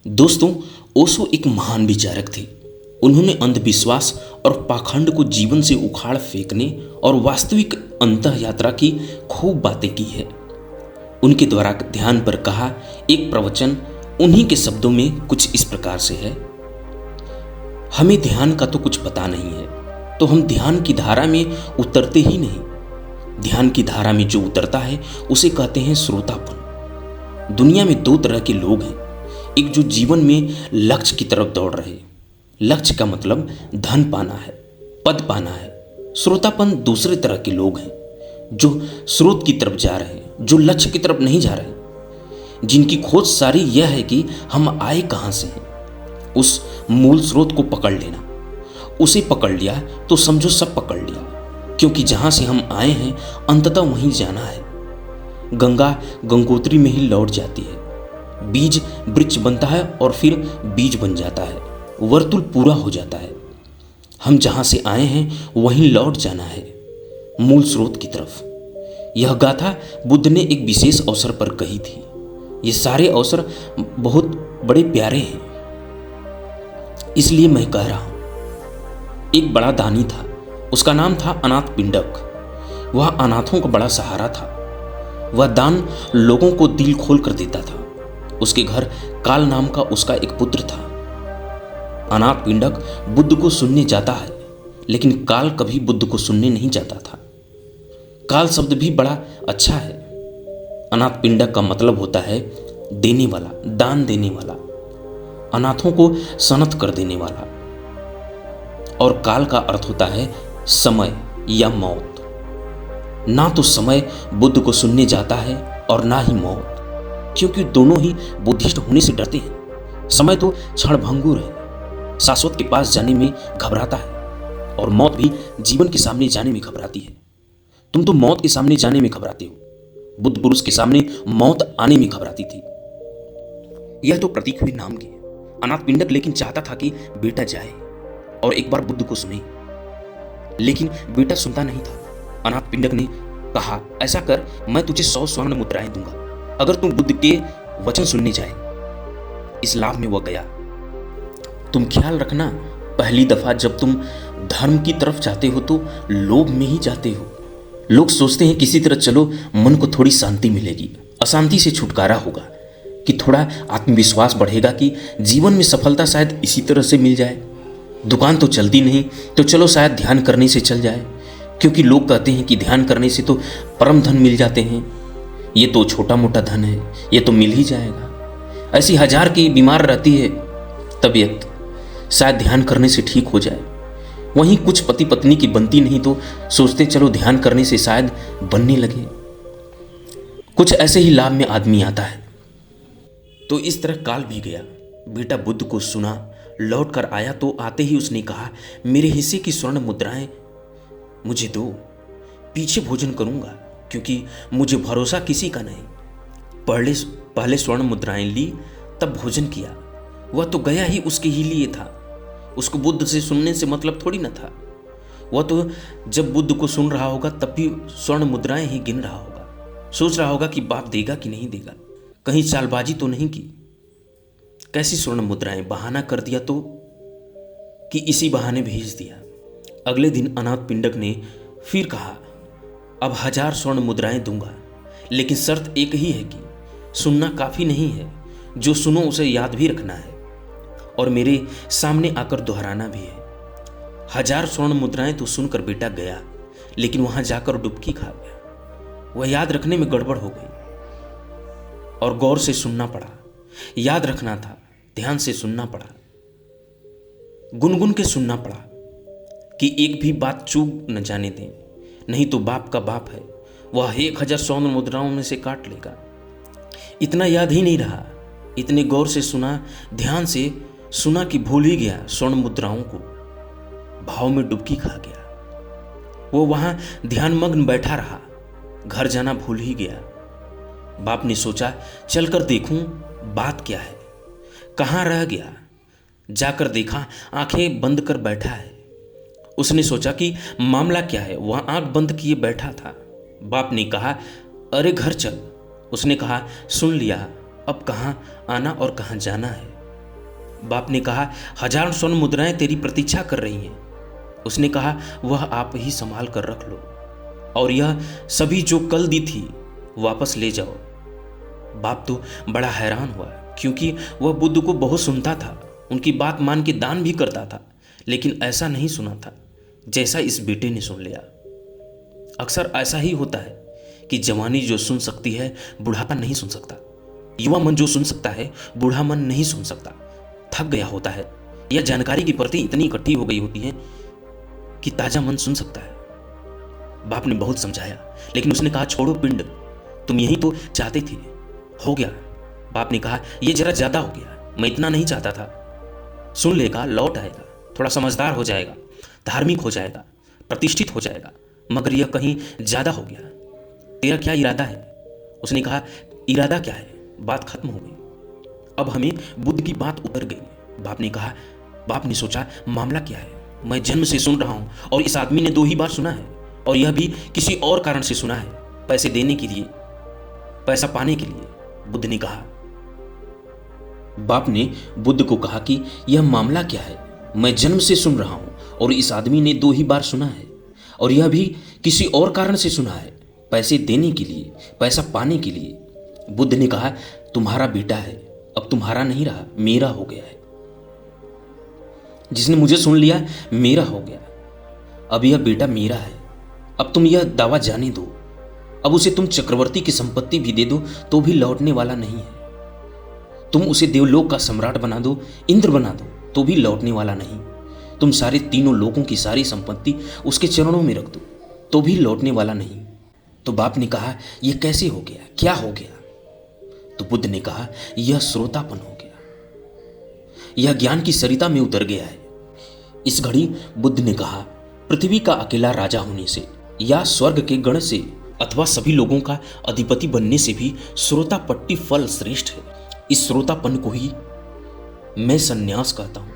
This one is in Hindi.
दोस्तों, ओशो एक महान विचारक थे। उन्होंने अंधविश्वास और पाखंड को जीवन से उखाड़ फेंकने और वास्तविक अंतः यात्रा की खूब बातें की है। उनके द्वारा ध्यान पर कहा एक प्रवचन उन्हीं के शब्दों में कुछ इस प्रकार से है। हमें ध्यान का तो कुछ पता नहीं है, तो हम ध्यान की धारा में उतरते ही नहीं। ध्यान की धारा में जो उतरता है उसे कहते हैं श्रोतापन। दुनिया में दो तरह के लोग हैं, एक जो जीवन में लक्ष्य की तरफ दौड़ रहे। लक्ष्य का मतलब धन पाना है, पद पाना है। श्रोतापन दूसरे तरह के लोग हैं जो स्रोत की तरफ जा रहे हैं, जो लक्ष्य की तरफ नहीं जा रहे, जिनकी खोज सारी यह है कि हम आए कहां से हैं। उस मूल स्रोत को पकड़ लेना। उसे पकड़ लिया तो समझो सब पकड़ लिया, क्योंकि जहां से हम आए हैं अंततः वहीं जाना है। गंगा गंगोत्री में ही लौट जाती है। बीज वृक्ष बनता है और फिर बीज बन जाता है, वर्तुल पूरा हो जाता है। हम जहां से आए हैं वहीं लौट जाना है, मूल स्रोत की तरफ। यह गाथा बुद्ध ने एक विशेष अवसर पर कही थी। ये सारे अवसर बहुत बड़े प्यारे हैं, इसलिए मैं कह रहा हूं। एक बड़ा दानी था, उसका नाम था अनाथ पिंडक। वह अनाथों का बड़ा सहारा था। वह दान लोगों को दिल खोल कर देता था। उसके घर काल नाम का उसका एक पुत्र था। अनाथ पिंडक बुद्ध को सुनने जाता है, लेकिन काल कभी बुद्ध को सुनने नहीं जाता था। काल शब्द भी बड़ा अच्छा है। अनाथ पिंडक का मतलब होता है देने वाला, दान देने वाला, अनाथों को सनत कर देने वाला। और काल का अर्थ होता है समय या मौत। ना तो समय बुद्ध को सुनने जाता है और ना ही मौत, क्योंकि दोनों ही बुद्धिस्ट होने से डरते हैं। समय तो क्षणभंगुर है, शाश्वत के पास जाने में घबराता है, और मौत भी जीवन के सामने जाने में घबराती है। तुम तो मौत के सामने जाने में घबराते हो। बुद्ध पुरुष के सामने मौत आने में घबराती थी। यह तो प्रतीक हुए नाम के। अनाथ पिंडक लेकिन चाहता था कि बेटा जाए और एक बार बुद्ध को सुने, लेकिन बेटा सुनता नहीं था। अनाथ पिंडक ने कहा, ऐसा कर, मैं तुझे 100 स्वर्ण मुद्राएं दूंगा अगर तुम बुद्ध के वचन सुनने जाए। इस लाभ में वह गया। तुम ख्याल रखना, पहली दफा जब तुम धर्म की तरफ जाते हो तो लोभ में ही जाते हो। लोग सोचते हैं किसी तरह चलो, मन को थोड़ी शांति मिलेगी, अशांति से छुटकारा होगा, कि थोड़ा आत्मविश्वास बढ़ेगा, कि जीवन में सफलता शायद इसी तरह से मिल जाए। दुकान तो चलती नहीं, तो चलो शायद ध्यान करने से चल जाए, क्योंकि लोग कहते हैं कि ध्यान करने से तो परम धन मिल जाते हैं। ये तो छोटा मोटा धन है, ये तो मिल ही जाएगा। ऐसी हजार की बीमार रहती है तबीयत, शायद ध्यान करने से ठीक हो जाए। वहीं कुछ पति पत्नी की बनती नहीं तो सोचते चलो ध्यान करने से शायद बनने लगे। कुछ ऐसे ही लाभ में आदमी आता है। तो इस तरह काल भी गया। बेटा बुद्ध को सुना, लौट कर आया तो आते ही उसने कहा, मेरे हिस्से की स्वर्ण मुद्राएं मुझे दो, पीछे भोजन करूंगा, क्योंकि मुझे भरोसा किसी का नहीं। पहले स्वर्ण मुद्राएं ली, तब भोजन किया। वह तो गया ही उसके ही लिए था। उसको बुद्ध से सुनने से मतलब थोड़ी न था। वह तो जब बुद्ध को सुन रहा होगा तब भी स्वर्ण मुद्राएं ही गिन रहा होगा। सोच रहा होगा कि बाप देगा कि नहीं देगा, कहीं चालबाजी तो नहीं की। कैसी स्वर्ण मुद्राएं, बहाना कर दिया तो, कि इसी बहाने भेज दिया। अगले दिन अनाथ पिंडक ने फिर कहा, अब 1000 स्वर्ण मुद्राएं दूंगा, लेकिन शर्त एक ही है कि सुनना काफी नहीं है, जो सुनो उसे याद भी रखना है और मेरे सामने आकर दोहराना भी है। 1000 स्वर्ण मुद्राएं तो सुनकर बेटा गया, लेकिन वहां जाकर डुबकी खा गया। वह याद रखने में गड़बड़ हो गई और गौर से सुनना पड़ा। याद रखना था, ध्यान से सुनना पड़ा, गुनगुन के सुनना पड़ा, कि एक भी बात चूक न जाने दें, नहीं तो बाप का बाप है, वह 1000 स्वर्ण मुद्राओं में से काट लेगा। इतना याद ही नहीं रहा। इतने गौर से सुना, ध्यान से सुना कि भूल ही गया स्वर्ण मुद्राओं को। भाव में डुबकी खा गया। वो वहां ध्यानमग्न बैठा रहा, घर जाना भूल ही गया। बाप ने सोचा चलकर देखूं बात क्या है, कहां रह गया। जाकर देखा आंखें बंद कर बैठा है। उसने सोचा कि मामला क्या है, वह आंख बंद किए बैठा था। बाप ने कहा, अरे घर चल। उसने कहा, सुन लिया, अब कहाँ आना और कहाँ जाना है। बाप ने कहा, 1000 स्वर्ण मुद्राएं तेरी प्रतीक्षा कर रही हैं। उसने कहा, वह आप ही संभाल कर रख लो, और यह सभी जो कल दी थी वापस ले जाओ। बाप तो बड़ा हैरान हुआ, क्योंकि वह बुद्ध को बहुत सुनता था, उनकी बात मान के दान भी करता था, लेकिन ऐसा नहीं सुना था जैसा इस बेटे ने सुन लिया। अक्सर ऐसा ही होता है कि जवानी जो सुन सकती है बुढ़ापा नहीं सुन सकता, युवा मन जो सुन सकता है बूढ़ा मन नहीं सुन सकता। थक गया होता है, यह जानकारी की परतें इतनी इकट्ठी हो गई होती हैं कि ताजा मन सुन सकता है। बाप ने बहुत समझाया, लेकिन उसने कहा, छोड़ो पिंड, तुम यही तो चाहते थे, हो गया। बाप ने कहा, यह जरा ज्यादा हो गया, मैं इतना नहीं चाहता था। सुन लेगा, लौट आएगा, थोड़ा समझदार हो जाएगा, धार्मिक हो जाएगा, प्रतिष्ठित हो जाएगा, मगर यह कहीं ज्यादा हो गया। तेरा क्या इरादा है? उसने कहा, इरादा क्या है? बात खत्म हो गई। अब हमें बुद्ध की बात उतर गई। बाप ने कहा, बाप ने सोचा, मामला क्या है? मैं जन्म से सुन रहा हूं और इस आदमी ने 2 ही बार सुना है, और यह भी किसी और कारण से सुना है, पैसे देने के लिए, पैसा पाने के लिए। बुद्ध ने कहा, बाप ने बुद्ध को कहा कि यह मामला क्या है? मैं जन्म से सुन रहा हूं और इस आदमी ने 2 ही बार सुना है, और यह भी किसी और कारण से सुना है, पैसे देने के लिए, पैसा पाने के लिए। बुद्ध ने कहा, तुम्हारा बेटा है, अब तुम्हारा नहीं रहा, मेरा हो गया है। जिसने मुझे सुन लिया मेरा हो गया, अब यह बेटा मेरा है। अब तुम यह दावा जाने दो, अब उसे तुम चक्रवर्ती की संपत्ति भी दे दो तो भी लौटने वाला नहीं है। तुम उसे देवलोक का सम्राट बना दो, इंद्र बना दो, तो भी लौटने वाला नहीं। तुम सारे 3 लोगों की सारी संपत्ति उसके चरणों में रख दो तो भी लौटने वाला नहीं। तो बाप ने कहा, यह कैसे हो गया, क्या हो गया? तो बुद्ध ने कहा, यह श्रोतापन हो गया, यह ज्ञान की सरिता में उतर गया है। इस घड़ी बुद्ध ने कहा, पृथ्वी का अकेला राजा होने से या स्वर्ग के गण से अथवा सभी लोगों का अधिपति बनने से भी श्रोतापट्टि फल श्रेष्ठ है। इस श्रोतापन को ही मैं संन्यास कहता हूं।